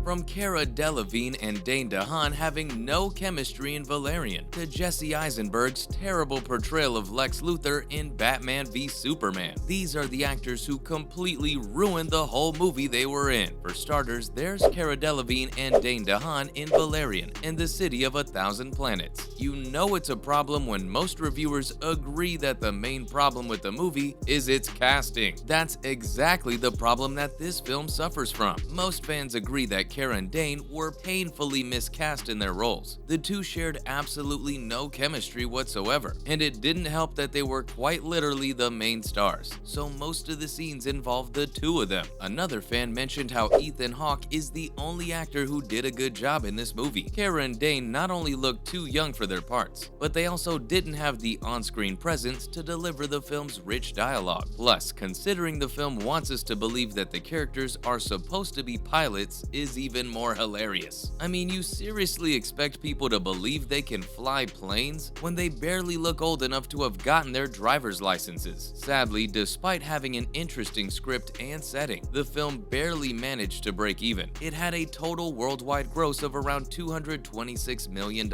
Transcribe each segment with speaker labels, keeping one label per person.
Speaker 1: From Cara Delevingne and Dane DeHaan having no chemistry in Valerian, to Jesse Eisenberg's terrible portrayal of Lex Luthor in Batman v Superman. These are the actors who completely ruined the whole movie they were in. For starters, there's Cara Delevingne and Dane DeHaan in Valerian and the City of a Thousand Planets. You know it's a problem when most reviewers agree that the main problem with the movie is its casting. That's exactly the problem that this film suffers from. Most fans agree that Cara and Dane were painfully miscast in their roles. The two shared absolutely no chemistry whatsoever, and it didn't help that they were quite literally the main stars, so most of the scenes involved the two of them. Another fan mentioned how Ethan Hawke is the only actor who did a good job in this movie. Cara and Dane not only looked too young for their parts, but they also didn't have the on-screen presence to deliver the film's rich dialogue. Plus, considering the film wants us to believe that the characters are supposed to be pilots is even more hilarious. I mean, you seriously expect people to believe they can fly planes when they barely look old enough to have gotten their driver's licenses? Sadly, despite having an interesting script and setting, the film barely managed to break even. It had a total worldwide gross of around $226 million.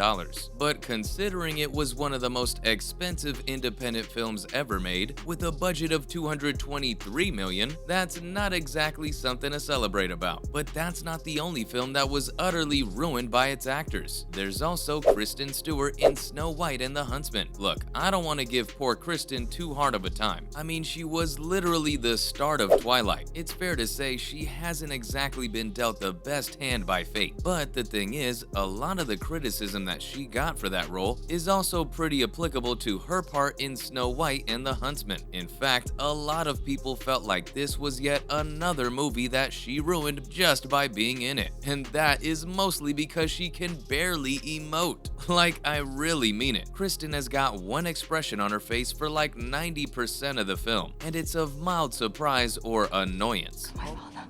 Speaker 1: But considering it was one of the most expensive independent films ever made, with a budget of $223 million, that's not exactly something to celebrate about. But that's not the only film that was utterly ruined by its actors. There's also Kristen Stewart in Snow White and the Huntsman. Look, I don't want to give poor Kristen too hard of a time. I mean, she was literally the start of Twilight. It's fair to say she hasn't exactly been dealt the best hand by fate. But the thing is, a lot of the criticism that she got for that role is also pretty applicable to her part in Snow White and the Huntsman. In fact, a lot of people felt like this was yet another movie that she ruined just by being in it. And that is mostly because she can barely emote. Like, I really mean it. Kristen has got one expression on her face for like 90% of the film, and it's of mild surprise or annoyance.
Speaker 2: My father,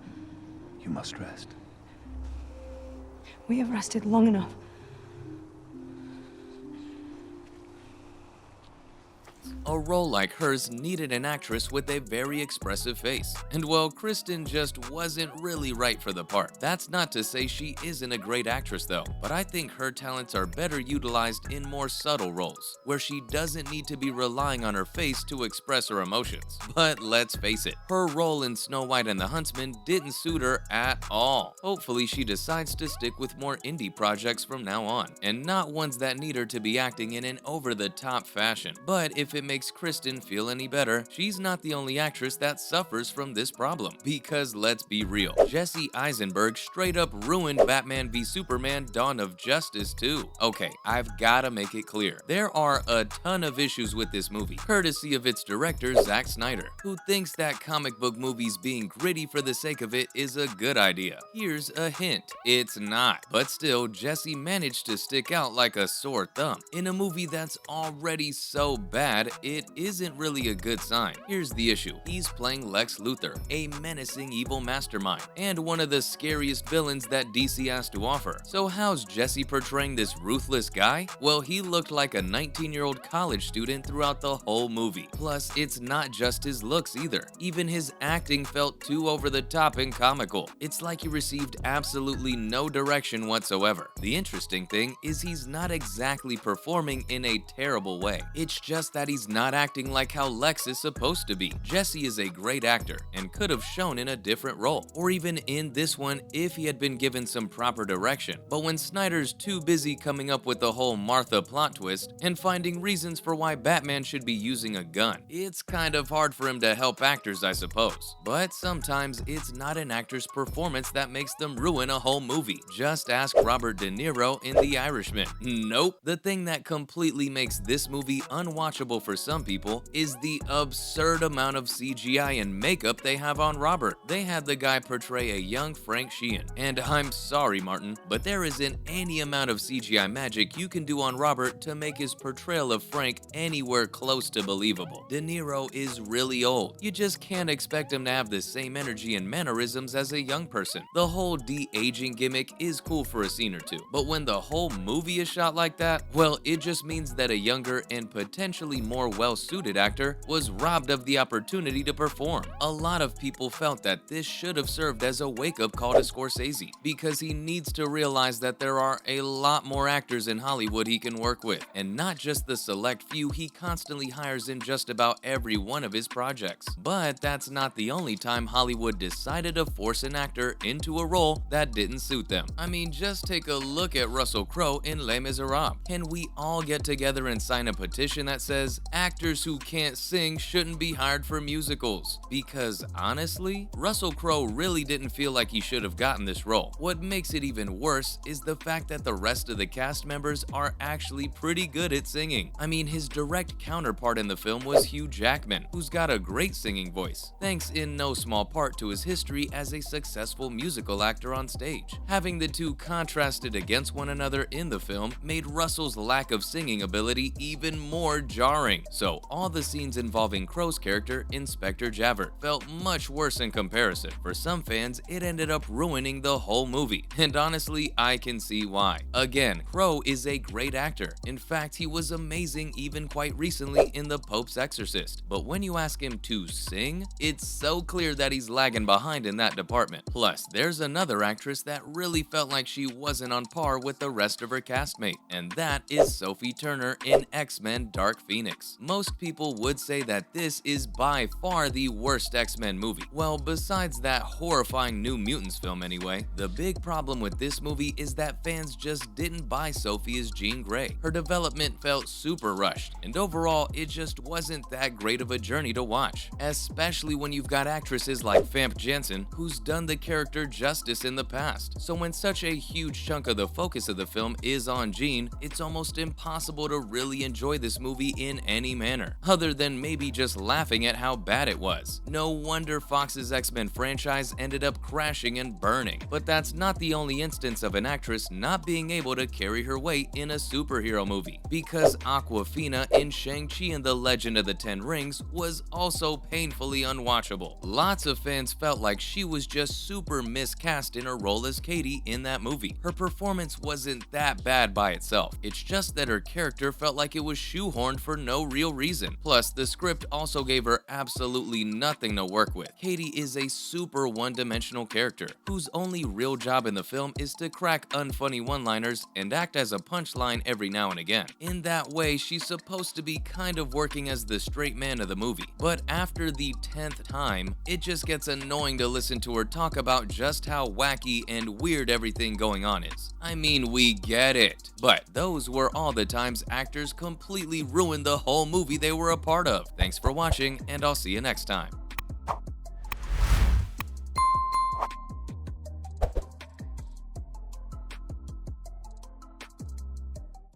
Speaker 3: You must rest.
Speaker 2: we have rested long enough.
Speaker 1: A role like hers needed an actress with a very expressive face, and well, Kristen just wasn't really right for the part. That's not to say she isn't a great actress though, but I think her talents are better utilized in more subtle roles, where she doesn't need to be relying on her face to express her emotions. But let's face it, her role in Snow White and the Huntsman didn't suit her at all. Hopefully she decides to stick with more indie projects from now on, and not ones that need her to be acting in an over-the-top fashion. But if it makes Kristen feel any better, she's not the only actress that suffers from this problem. Because let's be real, Jesse Eisenberg straight up ruined Batman v Superman Dawn of Justice too. Okay, I've gotta make it clear. There are a ton of issues with this movie, courtesy of its director Zack Snyder, who thinks that comic book movies being gritty for the sake of it is a good idea. Here's a hint, it's not. But still, Jesse managed to stick out like a sore thumb. In a movie that's already so bad, it isn't really a good sign. Here's the issue. He's playing Lex Luthor, a menacing evil mastermind, and one of the scariest villains that DC has to offer. So how's Jesse portraying this ruthless guy? Well, he looked like a 19-year-old college student throughout the whole movie. Plus, it's not just his looks either. Even his acting felt too over the top and comical. It's like he received absolutely no direction whatsoever. The interesting thing is he's not exactly performing in a terrible way. It's just that he's not acting like how Lex is supposed to be. Jesse is a great actor and could have shown in a different role, or even in this one if he had been given some proper direction. But when Snyder's too busy coming up with the whole Martha plot twist and finding reasons for why Batman should be using a gun, it's kind of hard for him to help actors, I suppose. But sometimes it's not an actor's performance that makes them ruin a whole movie. Just ask Robert De Niro in The Irishman. Nope. The thing that completely makes this movie unwatchable for some people is the absurd amount of CGI and makeup they have on Robert. They had the guy portray a young Frank Sheehan, and I'm sorry Martin, but there isn't any amount of CGI magic you can do on Robert to make his portrayal of Frank anywhere close to believable. De Niro is really old. You just can't expect him to have the same energy and mannerisms as a young person. The whole de-aging gimmick is cool for a scene or two, but when the whole movie is shot like that, well, it just means that a younger and potentially more well-suited actor, was robbed of the opportunity to perform. A lot of people felt that this should have served as a wake-up call to Scorsese, because he needs to realize that there are a lot more actors in Hollywood he can work with, and not just the select few he constantly hires in just about every one of his projects. But that's not the only time Hollywood decided to force an actor into a role that didn't suit them. I mean, just take a look at Russell Crowe in Les Miserables. Can we all get together and sign a petition that says actors who can't sing shouldn't be hired for musicals? Because honestly, Russell Crowe really didn't feel like he should have gotten this role. What makes it even worse is the fact that the rest of the cast members are actually pretty good at singing. I mean, his direct counterpart in the film was Hugh Jackman, who's got a great singing voice, thanks in no small part to his history as a successful musical actor on stage. Having the two contrasted against one another in the film made Russell's lack of singing ability even more jarring, so all the scenes involving Crowe's character, Inspector Javert, felt much worse in comparison. For some fans, it ended up ruining the whole movie, and honestly, I can see why. Again, Crowe is a great actor. In fact, he was amazing even quite recently in The Pope's Exorcist, but when you ask him to sing, it's so clear that he's lagging behind in that department. Plus, there's another actress that really felt like she wasn't on par with the rest of her castmate, and that is Sophie Turner in X-Men Dark Phoenix. Most people would say that this is by far the worst X-Men movie. Well, besides that horrifying New Mutants film anyway, the big problem with this movie is that fans just didn't buy Sophie as Jean Grey. Her development felt super rushed, and overall, it just wasn't that great of a journey to watch, especially when you've got actresses like Famke Janssen, who's done the character justice in the past. So when such a huge chunk of the focus of the film is on Jean, it's almost impossible to really enjoy this movie in any manner, other than maybe just laughing at how bad it was. No wonder Fox's X-Men franchise ended up crashing and burning. But that's not the only instance of an actress not being able to carry her weight in a superhero movie, because Awkwafina in Shang-Chi and the Legend of the Ten Rings was also painfully unwatchable. Lots of fans felt like she was just super miscast in her role as Katie in that movie. Her performance wasn't that bad by itself, it's just that her character felt like it was shoehorned for no real reason. Plus, the script also gave her absolutely nothing to work with. Katie is a super one-dimensional character, whose only real job in the film is to crack unfunny one-liners and act as a punchline every now and again. In that way, she's supposed to be kind of working as the straight man of the movie. But after the 10th time, it just gets annoying to listen to her talk about just how wacky and weird everything going on is. I mean, we get it. But those were all the times actors completely ruined the whole movie they were a part of. Thanks for watching, and I'll see you next time.